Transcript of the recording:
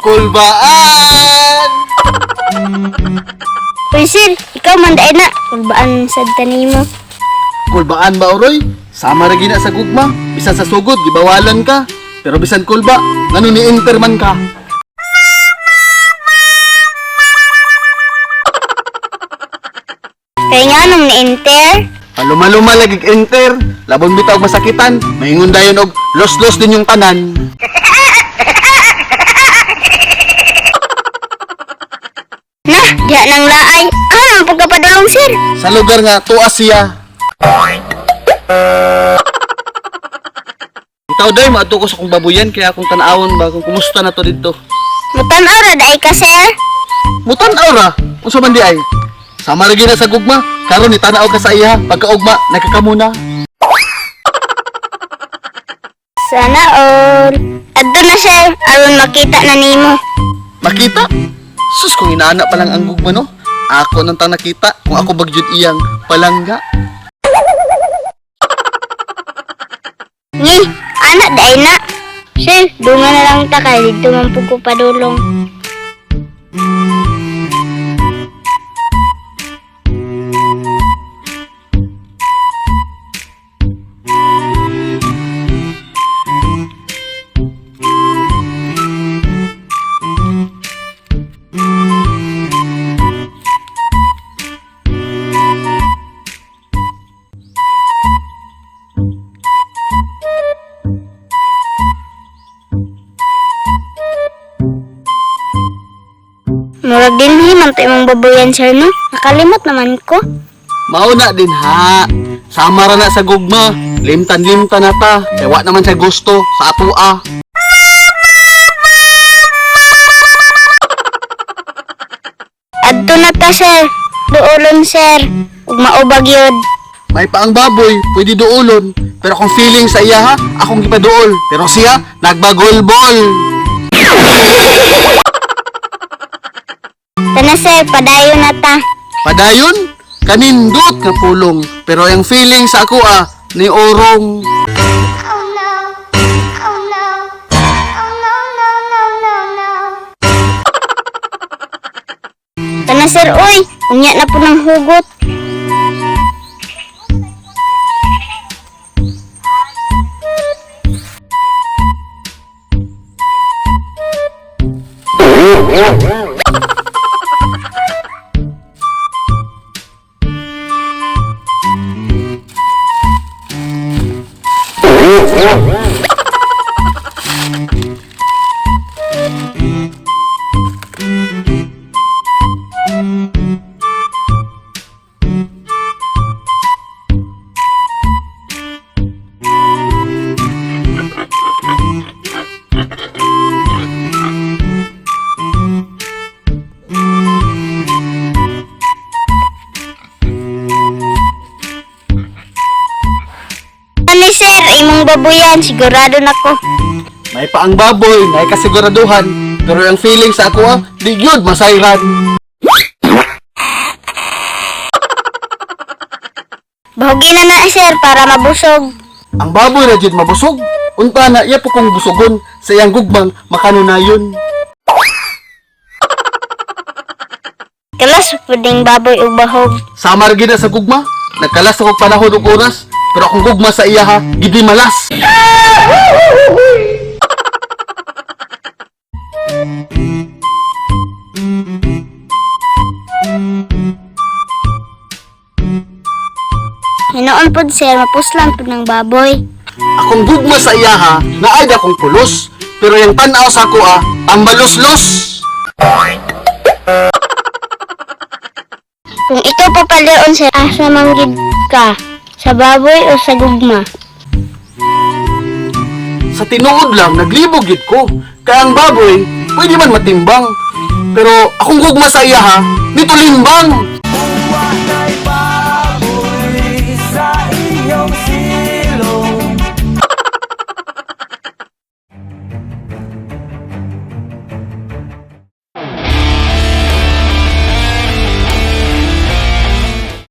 Kulbaan! Uy, sir, ikaw manday na. Kulbaan sa tanimo. Kulbaan ba, Oroy? Sama ra gina sa gugma. Bisan sa sugod, gibawalan ka. Pero bisan kulba, ngano ni Interman ka? Kaya nga nung na-enter. Paluma-luma lagi enter. Labon bitaw masakitan. Maingon dayon og los-los din yung tanan. Nah, diya nang laay. Ang pagkapadulong, sir. Sa lugar nga tuas siya. Ikaw day maadto ko sa kong babuyan kaya akong tanawon ba kung kumusta na to dito. Mutanaw ra daay ka, sir. Mutan aura. Unsa man di ay? Sama ra gina sa gugma. Karon ni tanaw ka sa iya pagkaugma nagkakamuna. Sana all. Adto na, sir. Aron makita na nimo. Makita? Sus kung inaana pa lang ang gugma no. Ako nang tang nakita kung ako bagyud iyang palangga. Ngi, anak daay na. Sir, dunga na lang ta kay dito man pud ko padulong. Murag din himan tayo mong babuyan, sir, no? Nakalimot naman ko. Mauna din ha. Sama ra na sa gugma. Limtan-limtan na ta. Kaya wa naman sa gusto sa ato ah. Adto na ta, sir. Duolon, sir. Ug maubag yun. May pa ang baboy, pwede duolon. Pero kung feeling sa iya ha, akong gipaduol. Pero siya, nagbagolbol. Tana, sir, padayon na ta. Padayon, kanindot nga pulong. Pero ang feeling sa ako ah, ni orong. Oh no. Oh no. Oh no, no, no, no, no. Tana, sir, uy. Unya na po ng hugot. Ani, sir, imong babuyan. Sigurado na ko. May pa ang baboy, may kasiguraduhan. Pero ang feeling sa ako ah, di gyud masayran. Bahugi na na, sir, para mabusog. Ang baboy na jud mabusog. Unta na iya po kong busugon sa iyang gugmang makanunayon. Kalas, pwedeng baboy o bahog. Sama ra gid na sa gugma. Nagkalas ako panahon ug oras, pero akong gugma sa iya ha, gidi malas. Hinoon pod, sir, mapuslan pod ng baboy. Akong gugma sa iya ha, naay akong pulos, pero yung tanaw sa ako ah, ang balos-los. Kung ikaw papalion, sir, asa manggid ka? Sa baboy o sa gugma? Sa tinuod lang, naglibog gid ko. Kaya ang baboy, pwede man matimbang. Pero akong gugma sa iya ha, nito limbang.